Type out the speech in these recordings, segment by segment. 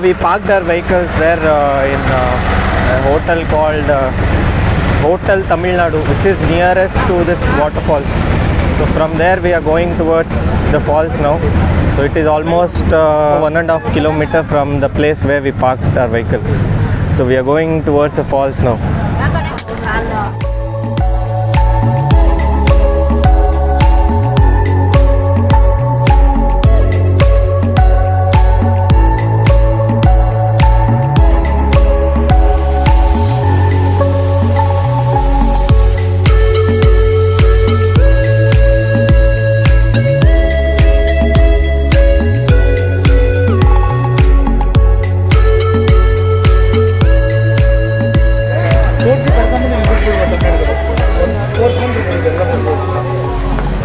we parked our vehicles there in a hotel called Hotel Tamil Nadu, which is nearest to this waterfalls. So from there we are going towards the falls now. So it is almost 1.5 kilometers from the place where we parked our vehicle. So we are going towards the falls now.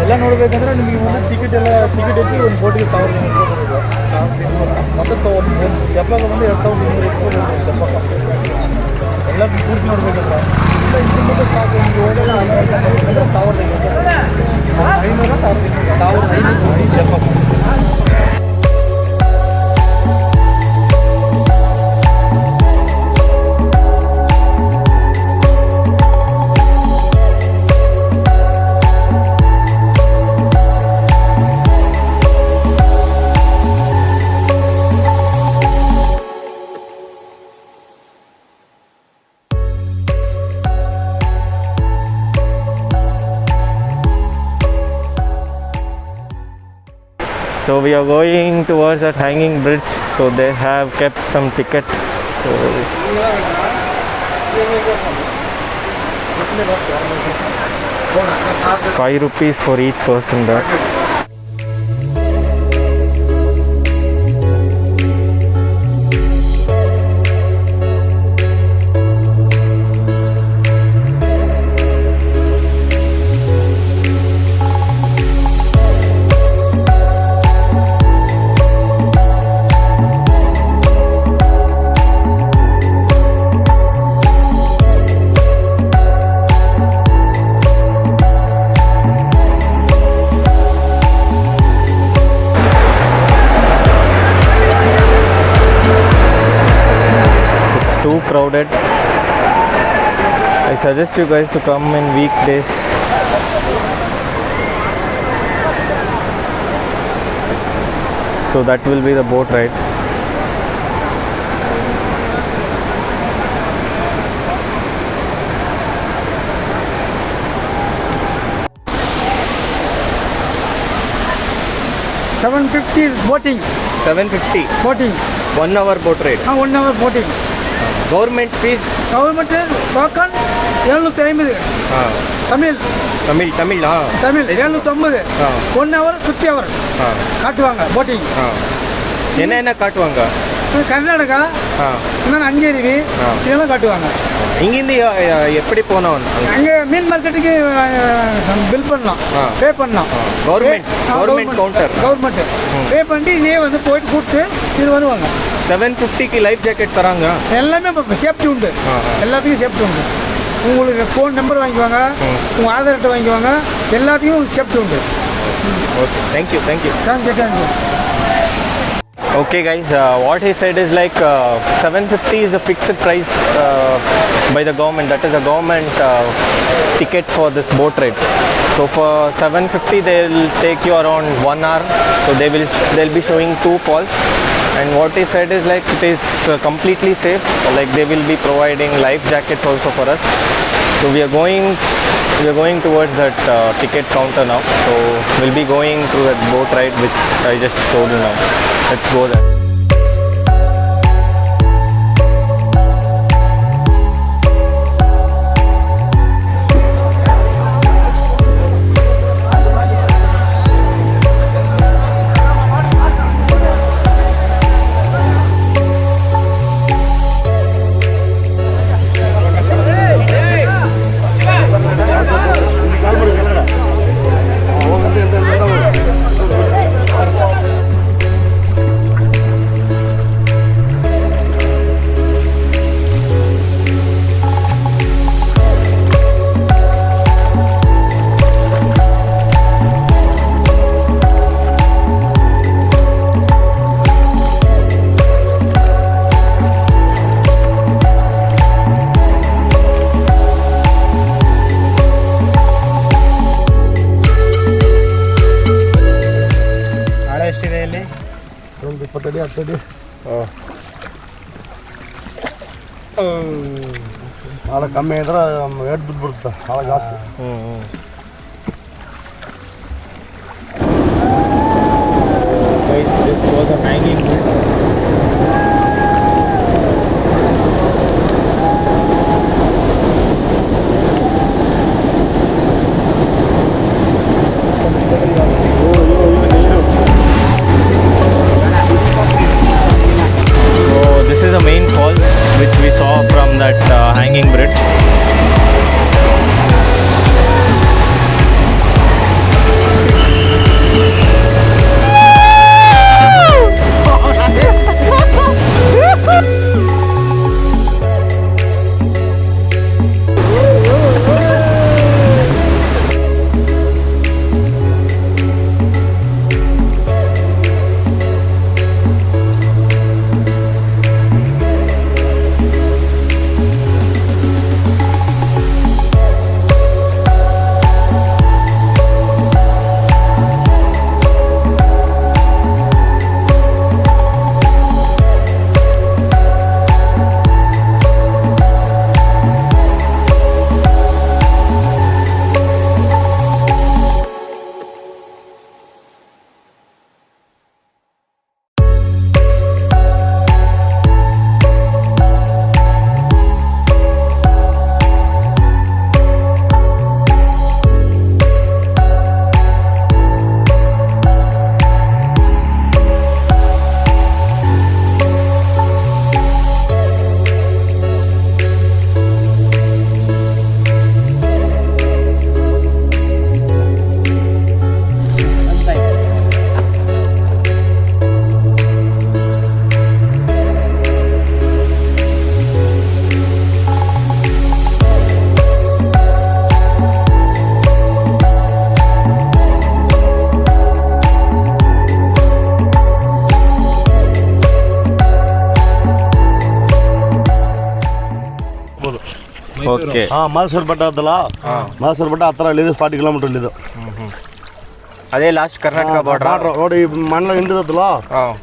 ಎಲ್ಲ ನೋಡಬೇಕಂದ್ರೆ ನಿಮಗೆ ಒಂದು ticket ಹೆಚ್ಚಿ ಒಂದು ಬೋಟಿಗೆ 1200 ಮತ್ತು ಜಪ್ಪಾಗ ಬಂದು 2200 ಜಪ್ಪಾಗ ಎಲ್ಲ ಪೂರ್ತಿ ನೋಡ್ಬೇಕಂದ್ರೆ ಸಾಕು ನಿಮಗೆ ಹೋದಾಗ 1500 ಜಪ್ಪಾಗ. So we are going towards that hanging bridge. So they have kept some ticket. So 5 rupees for each person there. Too crowded. I suggest you guys to come in weekdays. So that will be the boat ride. $750 boating. 750. Boating. 1 hour boat ride. 1 hour boating. Government fees. Government token 750. Tamil. 750. 1 hour 50 hour. காட்டுவாங்க boating. என்ன காட்டுவாங்க? கர்நாடகா, அஞ்சேரி இதெல்லாம் காட்டுவாங்க. இங்கிருந்து எப்படி போனோம்? அங்கே மீன் மார்க்கெட்டுக்கு பில் பண்ணலாம், பே பண்ணலாம். Government counter. கவர்மெண்ட் பே பண்ணி இதே வந்து போயிட்டு கூப்பிட்டு இது வருவாங்க. 750க்கு லைஃப் ஜாக்கெட் தராங்க. எல்லாமே சேஃப்டி உண்டு, எல்லாத்துக்கும் சேஃப்டி உண்டு. உங்களுக்கு ஃபோன் நம்பர் வாங்கிக்குவாங்க, உங்கள் ஆதார் அட்டை வாங்கிக்குவாங்க, எல்லாத்துக்கும் சேஃப்டி உண்டு. Okay, thank you. Thank you. Okay guys, what he said is like 750 is the fixed price by the government. That is a government ticket for this boat ride. So for 750 they will take you around 1 hour. So they'll be showing 2 falls. And what he said is like it is completely safe. Like they will be providing life jackets also for us. So we are going towards that ticket counter now. So we'll be going through that boat ride which I just showed you now. Let's go there. ಅಡಿ ಭಾಳ ಕಮ್ಮಿ ಇದ್ರೆ eight ಬಿದ್ದುಬಿಡುತ್ತೆ ಭಾಳ ಜಾಸ್ತಿ. This was a hanging bridge. This is the main falls which we saw from that hanging bridge. Okay Mysuru ಬೆಟ್ಟ ಅದಲ್ಲ, ಮೈಸೂರು ಬೆಟ್ಟ ಹತ್ರ ಇಲ್ಲಿದೆ 40 ಕಿಲೋಮೀಟರ್ ಇಲ್ಲಿದು. ಅದೇ ಲಾಸ್ಟ್ ಕರ್ನಾಟಕ ಬಾರ್ಡರ್ ರೋಡ್ ಈ ಮಣ್ಣ ಹಿಂಡಿದಲ್ಲ,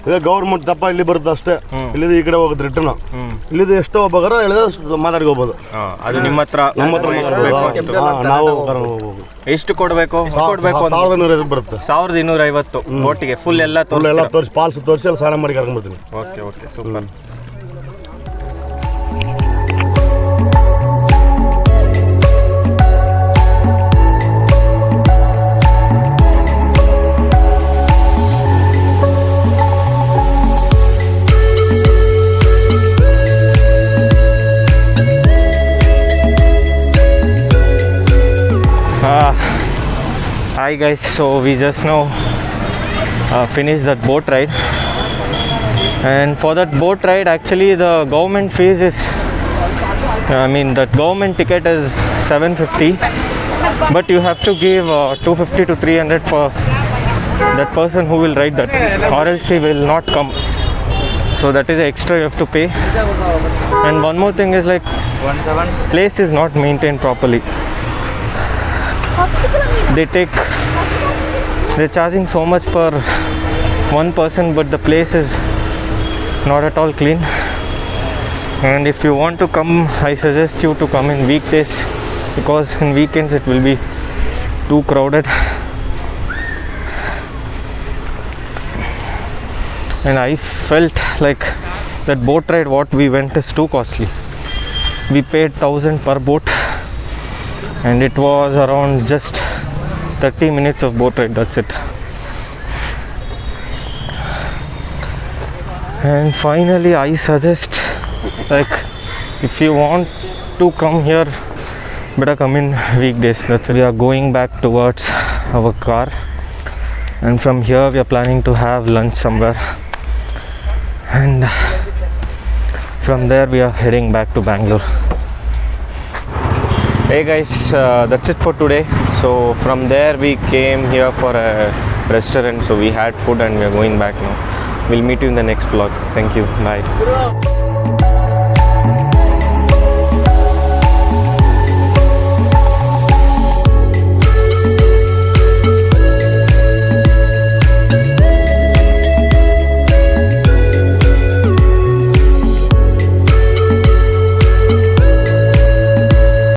ಇದು ಗೌರ್ಮೆಂಟ್ ತಪ್ಪ ಇಲ್ಲಿ ಬರುತ್ತೆ ಅಷ್ಟೇ. ಇಲ್ಲಿದು ಈ ಕಡೆ ಹೋಗುತ್ತೆ ರಿಟರ್ನ್. ಇಲ್ಲಿದು ಎಷ್ಟೋ ಹೋಗ್ಬೇಕಾದ್ರೆ ಹೇಳಿದ್ರೆ ಮಾತಾಡಿ ಹೋಗ್ಬೋದು. ಅದು ನಮ್ಮ ಹತ್ರ ನಾವು ಎಷ್ಟು ಕೊಡಬೇಕು? 1250 ಬರುತ್ತೆ. 1250 ಒಟ್ಟಿಗೆ ಫುಲ್ ಎಲ್ಲ ತೋರಿಸಿ ಪಾಲ್ಸ್ ತೋರಿಸಿ ಎಲ್ಲ ಸ್ನಾನ ಮಾಡಿ ಕರ್ಕೊಂಡ್ಬರ್ತೀನಿ. Okay okay super. Hi guys, so we just now finished that boat ride, and for that boat ride actually the government fees is, that government ticket is 750, but you have to give 250 to 300 for that person who will ride that, or else he will not come. So that is extra you have to pay. And one more thing is like place is not maintained properly. They're charging so much per one person, but the place is not at all clean. And if you want to come, I suggest you to come in weekdays, because in weekends it will be too crowded. And I felt like that boat ride what we went is too costly. We paid 1000 per boat, and it was around just 30 minutes of boat ride, that's it. And finally I suggest, like, if you want to come here, better come in weekdays. That's we are going back towards our car, and from here we are planning to have lunch somewhere, and from there we are heading back to Bangalore. Hey guys, that's it for today. So from there we came here for a restaurant, so we had food and we are going back now. We'll meet you in the next vlog. Thank you. Bye.